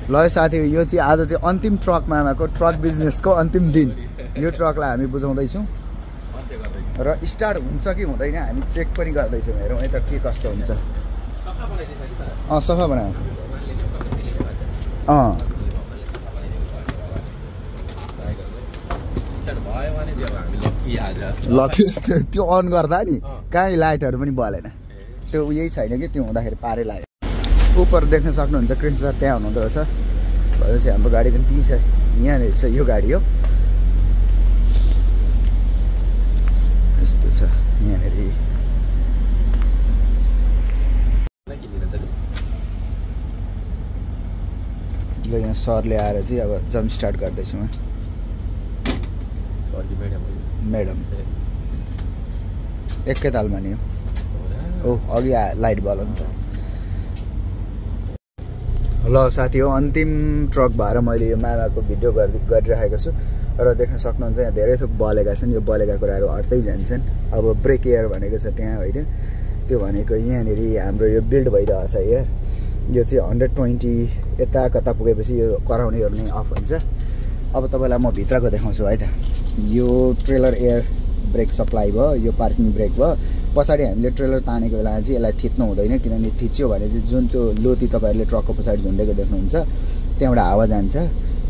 ल साथी यो चाहिँ आज चाहिँ अन्तिम ट्रक मामाको ट्रक बिजनेसको अन्तिम दिन यो ट्रकलाई हामी बुझाउँदैछौँ र स्टार्ट हुन्छ कि हुँदैन हामी चेक पनि गर्दैछौँ हेरौँ है त के कस्तो हुन्छ सफा बनायो लकी त्यो अन गर्दा नि कहीँ लाइटहरू पनि बलेन त्यो यही छैन कि त्यो हुँदाखेरि पारै लाग्यो उपर देख्न सक्नुहुन्छ कृष्ण सर त्यहाँ हुनुहुँदो रहेछ भनेपछि हाम्रो गाडी पनि त्यहीँ छ यहाँनिर छ यो गाडी हो यस्तो छ यहाँनिर ल यहाँ सरले आएर चाहिँ अब जम्प स्टार्ट गर्दैछु म म्याडम एकै तालमा नि हो अघि लाइट बल्यो नि त ल साथी हो अन्तिम ट्रक भएर मैले यो मामाको भिडियो गरिरहेको छु र देख्न सक्नुहुन्छ यहाँ धेरै थोक बलेका छन् यो बलेका कुराहरू हट्दै जान्छन् अब ब्रेक एयर भनेको छ त्यहाँ होइन त्यो भनेको यहाँनिर हाम्रो यो बिल्ड भइरहेछ एयर यो चाहिँ 120 यता कता पुगेपछि यो कराउनेहरू नै अफ हुन्छ अब तपाईँलाई म भित्रको देखाउँछु है त यो ट्रेलर एयर ब्रेक सप्लाई भयो यो पार्किङ ब्रेक भयो पछाडि हामीले ट्रेलर तानेको बेला चाहिँ यसलाई थिच्नु हुँदैन किनभने थिच्यो भने चाहिँ जुन त्यो लोती तपाईँहरूले ट्रकको पछाडि झुन्डेको देख्नुहुन्छ त्यहाँबाट हावा जान्छ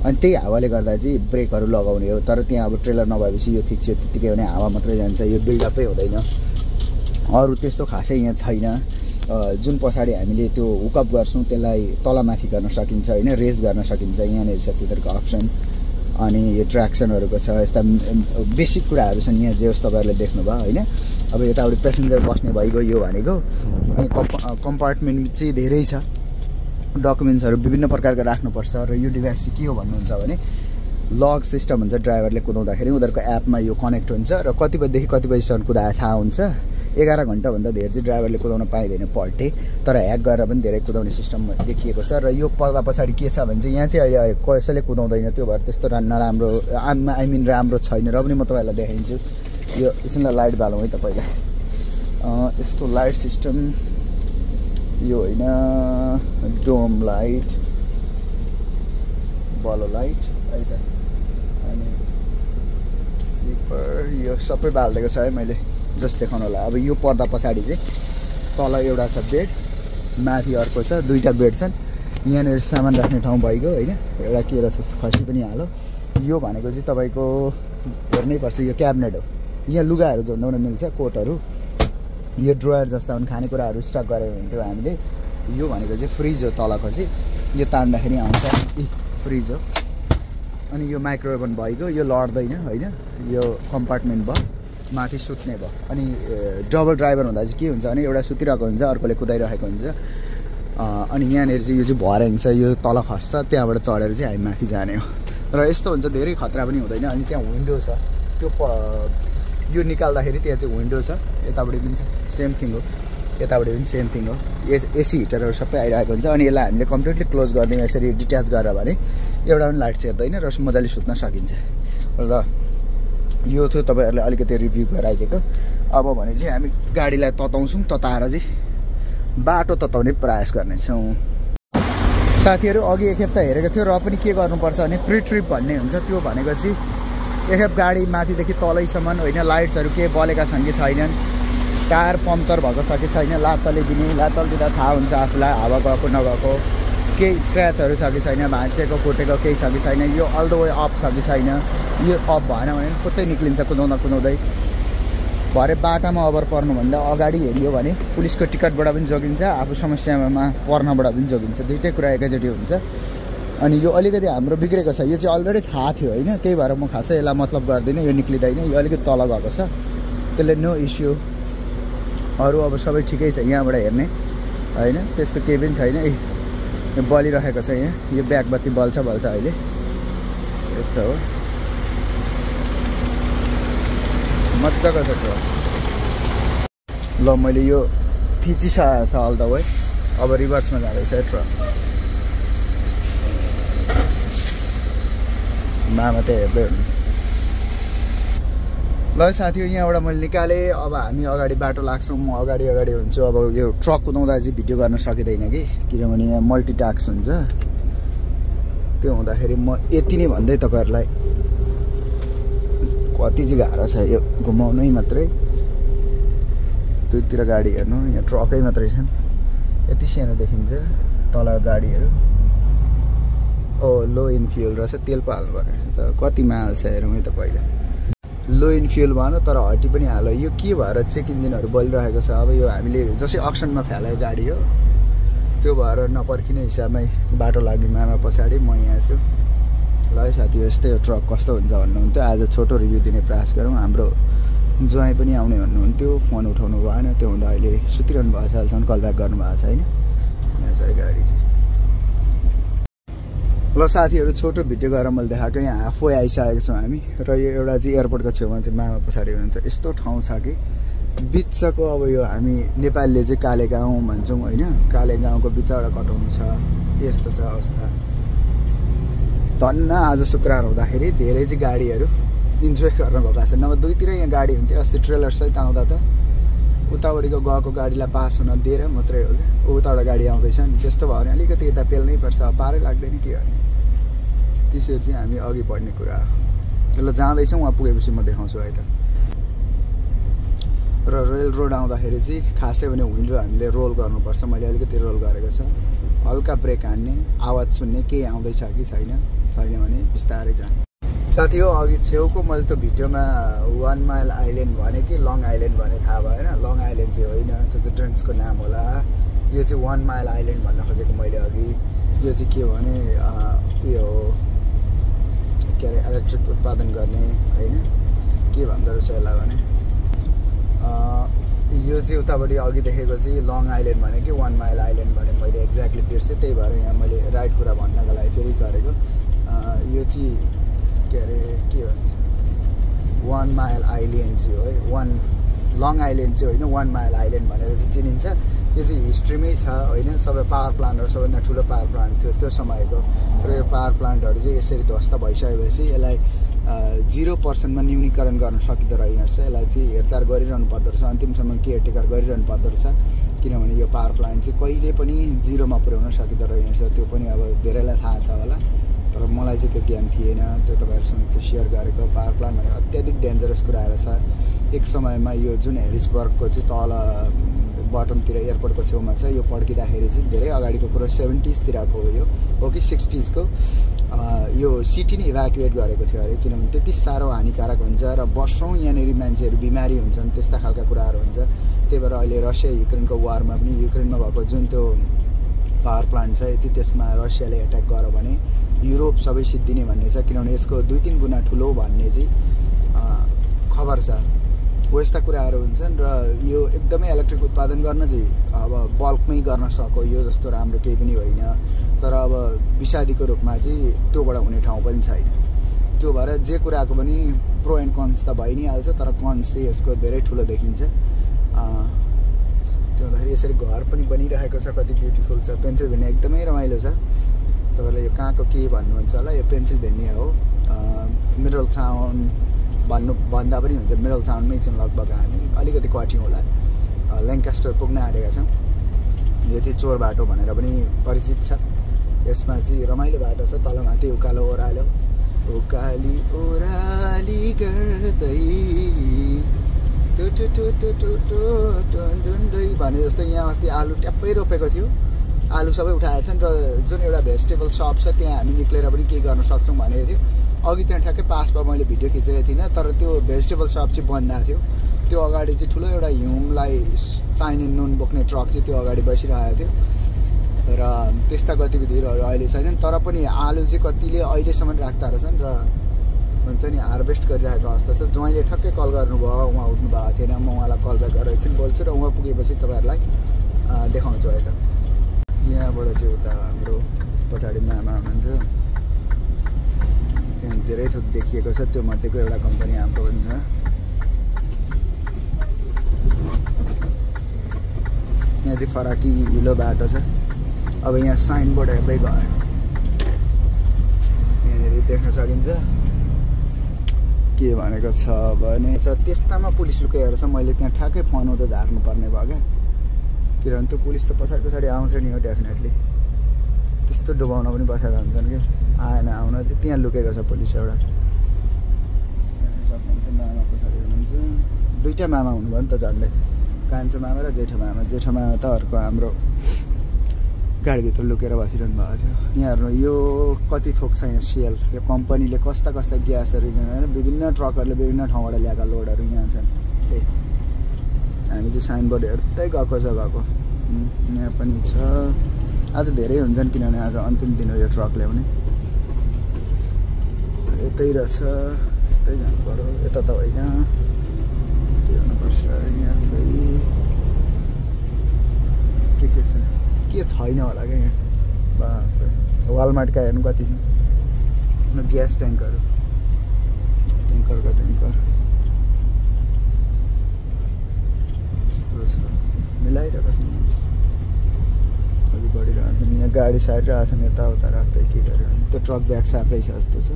अनि त्यही हावाले गर्दा चाहिँ ब्रेकहरू लगाउने हो तर त्यहाँ अब ट्रेलर नभएपछि यो थिच्यो त्यतिकै भने हावा मात्रै जान्छ यो बिल्डअपै हुँदैन अरू त्यस्तो खासै यहाँ छैन जुन पछाडि हामीले त्यो हुकअप गर्छौँ त्यसलाई तलमाथि गर्न सकिन्छ होइन रेस गर्न सकिन्छ यहाँनिर छ त्यतिको अप्सन अनि यो ट्र्याक्सनहरूको छ यस्ता बेसिक कुराहरू छन् यहाँ जे होस् तपाईँहरूले देख्नुभयो होइन अब यताउति पेसेन्जर बस्ने भइगयो यो भनेको अनि कम्पार्टमेन्ट चाहिँ धेरै छ डकुमेन्ट्सहरू विभिन्न प्रकारको राख्नुपर्छ र यो डिभाइस चाहिँ के हो भन्नुहुन्छ भने लग सिस्टम हुन्छ ड्राइभरले कुदाउँदाखेरि उनीहरूको एपमा यो कनेक्ट हुन्छ र कतिबजेदेखि कतिबजेसम्म कुदाए थाहा हुन्छ 11 घन्टाभन्दा धेरै चाहिँ ड्राइभरले कुदाउन पाइँदैन पर डे तर ह्याक गरेर पनि धेरै कुदाउने सिस्टम देखिएको छ र यो पर्दा पछाडि के छ भने चाहिँ यहाँ चाहिँ अहिले कसैले कुदाउँदैन त्यो भएर त्यस्तो नराम्रो आई मिन राम्रो छैन र पनि म तपाईँहरूलाई देखाइदिन्छु यो एकछिनलाई लाइट बालौँ है त पहिला यस्तो लाइट सिस्टम यो होइन डोम लाइट बलो लाइट है त अनि स्लिपर यो सबै बालिदिएको छ है मैले जस्ट देखाउनु होला अब यो पर्दा पछाडि चाहिँ तल एउटा छ बेड माथि अर्को छ दुईवटा बेड छन् यहाँनिर सामान राख्ने ठाउँ भइगयो होइन एउटा के रहेछ खसी पनि हालो यो भनेको चाहिँ तपाईँको हेर्नै पर्छ यो क्याबिनेट हो यहाँ लुगाहरू झुन्डाउन मिल्छ कोटहरू यो ड्रोयर जस्ता हुन् खानेकुराहरू स्टक गरेको हुन्थ्यो हामीले यो भनेको चाहिँ फ्रिज हो तलको चाहिँ यो तान्दाखेरि आउँछ फ्रिज हो अनि यो माइक्रोवेभन भइगयो यो लड्दैन होइन यो कम्पार्टमेन्ट भयो माथि सुत्ने भयो अनि डबल ड्राइभर हुँदा चाहिँ के हुन्छ भने एउटा सुतिरहेको हुन्छ अर्कोले कुदाइरहेको हुन्छ अनि यहाँनिर चाहिँ यो चाहिँ भर्याङ छ यो तल खस्छ त्यहाँबाट चढेर चाहिँ हामी माथि जाने हो र यस्तो हुन्छ धेरै खतरा पनि हुँदैन अनि त्यहाँ विन्डो छ त्यो यो निकाल्दाखेरि त्यहाँ चाहिँ विन्डो छ यतापट्टि पनि सेम थिङ हो यतापट्टि पनि सेम थिङ हो एसी हिटरहरू सबै आइरहेको हुन्छ अनि यसलाई हामीले कम्प्लिटली क्लोज गरिदिउँ यसरी डिट्याच गरेर भने एउटा पनि लाइट छेर्दैन र मजाले सुत्न सकिन्छ र यो थियो तपाईँहरूले अलिकति रिभ्यू गराइदिएको अब भने चाहिँ हामी गाडीलाई तताउँछौँ तताएर चाहिँ बाटो तताउने प्रयास गर्नेछौँ साथीहरू अघि एकखेप त हेरेको थियो र पनि के गर्नुपर्छ भने प्री ट्रिप भन्ने हुन्छ त्यो भनेको चाहिँ एकखेप गाडी माथिदेखि तलैसम्म होइन लाइट्सहरू के बलेका छन् कि छैनन् टायर पम्चर भएको छ कि छैन लातले दिने लातल दिँदा थाहा हुन्छ आफूलाई हावा गएको नगएको केही स्क्रैचहरू छ कि छैन भाँचिएको फुटेको केही छ कि छैन यो अल द वे अफ छ कि छैन यो अफ भएन भने फुत्तै निक्लिन्छ कुदाउँदा कुदाउँदै भरे बाटामा ओभर पर्नुभन्दा अगाडि हेरियो भने पुलिसको टिकटबाट पनि जोगिन्छ आफू समस्यामा पर्नबाट पनि जोगिन्छ दुईटै कुरा एकैचोटि हुन्छ अनि यो अलिकति हाम्रो बिग्रेको छ यो चाहिँ अलरेडी थाहा थियो होइन त्यही भएर म खासै यसलाई मतलब गर्दिनँ यो निक्लिँदैन यो अलिकति तल गएको छ त्यसले नो इस्यु अरू अब सबै ठिकै छ यहाँबाट हेर्ने होइन त्यस्तो केही पनि छैन यो बलिरहेको छ यहाँ यो ब्याक बत्ती बल्छ अहिले यस्तो हो मजाको छ त्यो ल मैले यो थिचिसकेको छ अल द वे अब रिभर्समा जाँदैछ ट्रक मामा त्यही हेर्दै हुनुहुन्छ ल साथीहरू यहाँबाट मैले निकालेँ अब हामी अगाडि बाटो लाग्छौँ म अगाडि हुन्छु अब यो ट्रक कुदाउँदा चाहिँ भिडियो गर्न सकिँदैन कि किनभने यहाँ मल्टिटास्क हुन्छ त्यो हुँदाखेरि म यति नै भन्दै तपाईहरुलाई कति चाहिँ गाह्रो छ यो घुमाउनै मात्रै दुईतिर गाडी हेर्नु यहाँ ट्रकै मात्रै छन् यति सानो देखिन्छ तल गाडीहरु ओ लो इन फ्युल रहेछ तेल पो हाल्नु पर्ने त कति माल छ हेरौँ है त पहिला लो इन फ्युल भन तर हटी पनि हाल यो के भएर चेक इन्जिनहरु बलिरहेको छ अब यो हामीले जसै अक्सनमा फ्यालेको गाडी हो त्यो भएर नपर्खिने हिसाबमै बाटो लागि मामा पछाडी म यहाँ छु ल साथी यस्तै यो ट्रक कस्तो हुन्छ भन्नुहुन्थ्यो आज छोटो रिभ्यू दिने प्रयास गरौँ हाम्रो ज्वाइँ पनि आउने भन्नुहुन्थ्यो फोन उठाउनु भएन त्यो हुँदा अहिले सुतिरहनु भएको छ अहिलेसम्म कल ब्याक गर्नु भएको छैन यहाँ छ गाडी चाहिँ ल साथीहरु छोटो भिडियो गरेर मैले देखाएको यहाँ हाफवे आइसकेको छौँ हामी र यो एउटा चाहिँ एयरपोर्टको छेउमा चाहिँ मामा पछाडी हुनुहुन्छ यस्तो ठाउँ छ कि बिचको अब यो हामी नेपालीले चाहिँ काले गाउँ भन्छौँ हैन काले गाउँको बिचबाट कटाउनु छ यस्तो छ अवस्था धन्न आज शुक्रबार हुँदाखेरि धेरै चाहिँ गाडीहरु इन्जोय गर्न भएको छ नभए दुईतिर यहाँ गाडी हुन्थ्यो अस्ति ट्रेलर सहित आउँदा त उतावडीको गएको गाडीलाई पास हुन दिएर मात्रै हो क्या उताबाट गाडी आउँदैछ नि त्यस्तो भयो भने अलिकति यता पेल्नै पर्छ पारै लाग्दैन के गर्ने त्यसरी चाहिँ हामी अघि बढ्ने कुरा हो ल जाँदैछौँ वहाँ पुगेपछि म देखाउँछु है त र रेल रोड आउँदाखेरि चाहिँ खासै भने विन्डो हामीले रोल गर्नुपर्छ मैले अलिकति रोल गरेको छ हल्का ब्रेक हान्ने आवाज सुन्ने के आउँदैछ कि छैन भने बिस्तारै जाने साथी हो अघि छेउको मैले त्यो भिडियोमा 1 माइल आइल्यान्ड भने कि लङ आइल्यान्ड भने थाहा भएन लङ आइल्यान्ड चाहिँ होइन त्यो चाहिँ ड्रिङ्क्सको नाम होला यो चाहिँ 1 माइल आइल्यान्ड भन्न खोजेको मैले अघि यो चाहिँ के भने यो के अरे इलेक्ट्रिक उत्पादन गर्ने होइन के भन्दो रहेछ यसलाई भने यो चाहिँ उतापट्टि अघि देखेको चाहिँ लङ आइल्यान्ड भने कि 1 माइल आइल्यान्ड भने मैले एक्ज्याक्टली बिर्सेँ त्यही भएर यहाँ मैले राइट कुरा भन्नको लागि फेरि गरेको यो चाहिँ के अरे के भन्छ 1 माइल आइल्यान्ड चाहिँ हो है 1 लङ आइल्यान्ड चाहिँ होइन 1 माइल आइल्यान्ड भनेर चाहिँ चिनिन्छ यो चाहिँ हिस्ट्रीमै छ होइन सबै पावर प्लान्टहरू सबैभन्दा ठुलो पावर प्लान्ट थियो त्यो समयको र यो पावर प्लान्टहरू चाहिँ यसरी ध्वस्त भइसकेपछि यसलाई 0% न्यूनीकरण गर्न सकिँदो रहेछ यसलाई चाहिँ हेरचाह गरिरहनु पर्दो रहेछ अन्तिमसम्म केयरटेकर गरिरहनु पर्दो रहेछ किनभने यो पावर प्लान्ट चाहिँ कहिले पनि 0 मा पुर्याउन सकिँदो रहेछ त्यो पनि अब धेरैलाई थाहा छ होला तर मलाई चाहिँ त्यो ज्ञान थिएन त्यो तपाईहरुसँग चाहिँ सेयर गरेको पावर प्लान्ट भने अत्याधिक डेन्जरस कुराहरू छ एक समयमा यो जुन हेरिसबर्गको चाहिँ तल बटमतिर एयरपोर्टको छेउमा छ यो पड्किँदाखेरि चाहिँ धेरै अगाडिको कुरो 70s तिरको हो यो हो कि 60s को यो सिटी नै इभ्याकुएट गरेको थियो अरे किनभने त्यति साह्रो हानिकारक हुन्छ र वर्षौं यहाँनेरि मान्छेहरू बिमारी हुन्छन् त्यस्ता खालका कुराहरू हुन्छ त्यही भएर अहिले रसिया युक्रेनको वारमा पनि युक्रेनमा भएको जुन त्यो पावर प्लान्ट छ यति त्यसमा रसियाले एट्याक गर्यो भने युरोप सबै सिद्धिने भन्ने छ किनभने यसको 2-3 गुणा ठुलो भन्ने चाहिँ खबर छ हो यस्ता कुराहरू हुन्छन् र यो एकदमै इलेक्ट्रिक उत्पादन गर्न चाहिँ अब बल्कमै गर्न सको यो जस्तो राम्रो केही पनि होइन तर अब विषादीको रूपमा चाहिँ त्योबाट हुने ठाउँ पनि छैन त्यो भएर जे कुराको पनि प्रो एन्ड कन्स त भइ नै हाल्छ तर कन्स चाहिँ यसको धेरै ठुलो देखिन्छ त्यो भएर यसरी घर पनि बनिरहेको छ कति ब्युटिफुल छ पेन्सिलभेनिया एकदमै रमाइलो छ तपाईहरुले यो कहाँको के भन्नुहुन्छ होला यो पेन्सिलभेनिया हो मिडल टाउन भन्दा पनि हुन्छ मिडल टाउनमै चाहिँ लगभग हामी अलिकति कटिङ होला ल्याङ्कास्टर पुग्न आँटेका छौँ यो चाहिँ चोर बाटो भनेर पनि परिचित छ यसमा चाहिँ रमाइलो बाटो छ तलमाथि उकालो ओह्रालो उकाली ओह्राली गर्दै भने जस्तो यहाँ अस्ति आलु ट्याप्पै रोपेको थियो आलु सबै उठाएका छन् र जुन एउटा भेजिटेबल सप छ त्यहाँ हामी निक्लेर पनि के गर्न सक्छौँ भनेको थियो अघि त्यहाँ ठ्याक्कै पासमा मैले भिडियो खिचेको थिइनँ तर त्यो भेजिटेबल सप चाहिँ बन्द थियो त्यो अगाडि चाहिँ ठुलो एउटा हिउँलाई चाहिने नुन बोक्ने ट्रक चाहिँ त्यो अगाडि बसिरहेको थियो र त्यस्ता गतिविधिहरू अहिले छैनन् तर पनि आलु चाहिँ कतिले अहिलेसम्म राख्दा रहेछन् र हुन्छ नि हार्भेस्ट गरिरहेको अवस्था छ ज्वाइँले ठक्कै कल गर्नुभयो उहाँ उठ्नु भएको थिएन म उहाँलाई कल ब्याक गरेर एकछिन बोल्छु र उहाँ पुगेपछि तपाईँहरूलाई देखाउँछु है त यहाँबाट चाहिँ उता हाम्रो पछाडि मामा हुनुहुन्छ त्यहाँ धेरै थोक देखिएको छ त्यो मध्येको एउटा कम्पनी हाम्रो हुन्छ यहाँ चाहिँ फराकिलो बाटो छ अब यहाँ साइनबोर्ड हेर्दै गयो यहाँनिर देख्न सकिन्छ के भनेको छ भने त्यस्तामा पुलिस लुकेर छ मैले त्यहाँ ठ्याक्कै फोन हुँदा झार्नु पर्ने भयो क्या किनभने त्यो पुलिस त पछाडि आउँछ नि हो डेफिनेटली त्यस्तो डुबाउन पनि बसेका हुन्छन् कि आएन आउन चाहिँ त्यहाँ लुकेको छ पुलिस एउटा सक्नुहुन्छ। मामा पछाडि हुनुहुन्छ, दुईवटा मामा हुनुभयो नि त झन्डै, कान्छो मामा र जेठो मामा। जेठो मामा त अर्को हाम्रो गाडीभित्र लुकेर बसिरहनु भएको थियो। यहाँ हेर्नु यो कति थोक छ यहाँ सेल, यो कम्पनीले कस्ता कस्ता ग्यासहरू होइन विभिन्न ट्रकहरूले विभिन्न ठाउँबाट ल्याएका लोडहरू यहाँ छन्। हामी चाहिँ साइनबोर्ड हेर्दै गएको छ गएको। यहाँ पनि छ, आज धेरै हुन्छन् किनभने आज अन्तिम दिन हो यो ट्रक ल्याउने। यतै रहेछ, यतै जानु पर्यो, यता त होइन त्यो हुनुपर्छ। यहाँ चाहिँ के छ के छैन होला क्या यहाँ। बाफ्रे वालमार्टका हेर्नु कति छ ग्यास ट्याङ्करको ट्याङ्कर मिलाइरहेको छ मान्छे, अघि बढिरहेको छन्। यहाँ गाडी सारिरहेको छन्, यताउता राख्दै के गर्यो भने त्यो ट्रक ब्याग सार्दैछ जस्तो छ।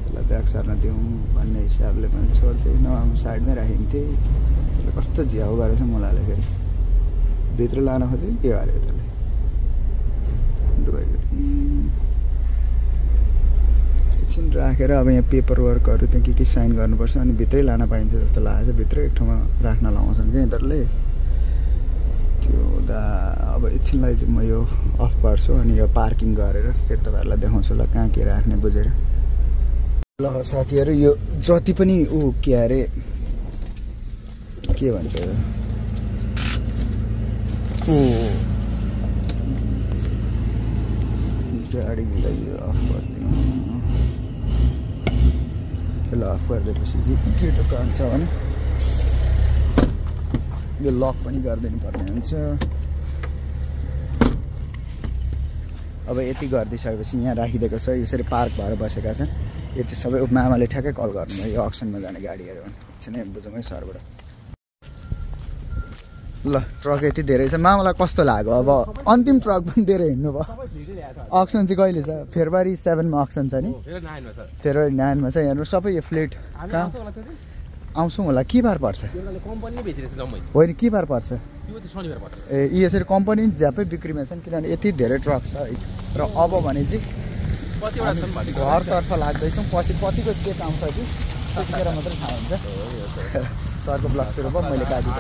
त्यसलाई ब्याग सार्न दिउँ भन्ने हिसाबले पनि छोड्दै नभए साइडमै राखेको थिएँ। त्यसलाई कस्तो झ्याउ गरेछ मुलाले, फेरि भित्र लान खोज्यो के गर्यो त्यसले डुबाइगयो। एकछिन राखेर अब यहाँ पेपर वर्कहरू त्यहाँ के साइन गर्नुपर्छ अनि भित्रै लान पाइन्छ जस्तो लागेको छ। भित्रै एक ठाउँमा राख्न लाउँछन् क्या यिनीहरूले त्यो दा। अब एकछिनलाई चाहिँ म यो अफ गर्छु अनि यो पार्किङ गरेर फेरि तपाईँहरूलाई देखाउँछु ल कहाँ के राख्ने बुझेर। ल साथीहरू यो जति पनि के अरे के भन्छ गाडीलाई यो अफ गरिदिउँ। ल अफ गरिदिएपछि चाहिँ के दोकान छ भने यो लक पनि गरिदिनु पर्ने हुन्छ। अब यति गरिदिइसकेपछि यहाँ राखिदिएको छ, यसरी पार्क भएर बसेका छन्। यो चाहिँ सबै मामाले ठ्याक्कै कल गर्नुभयो यो अक्सनमा जाने गाडीहरू एकछिन बुझौँ है सरबाट। ल ट्रक यति धेरै छ, मामालाई कस्तो लाग्यो अब अन्तिम ट्रक पनि धेरै हिँड्नु भयो। अक्सन चाहिँ कहिले छ? फेब्रुअरी 7 मा अक्सन छ नि, फेब्रुअरी 9 मा छ। हेर्नु सबै यो फ्लिट कहाँ आउँछौँ होला, के बार पर्छ होइन के बार पर्छ? ए यसरी कम्पनी ज्यापै बिक्रीमा छन् किनभने यति धेरै ट्रक छ है। र अब भने चाहिँ घरतर्फ लाग्दैछौँ, पछि कतिको चेक आउँछ कि त्यतिखेर मात्रै थाहा हुन्छ। सरको ब्लग सुरु भयो, मैले गाडी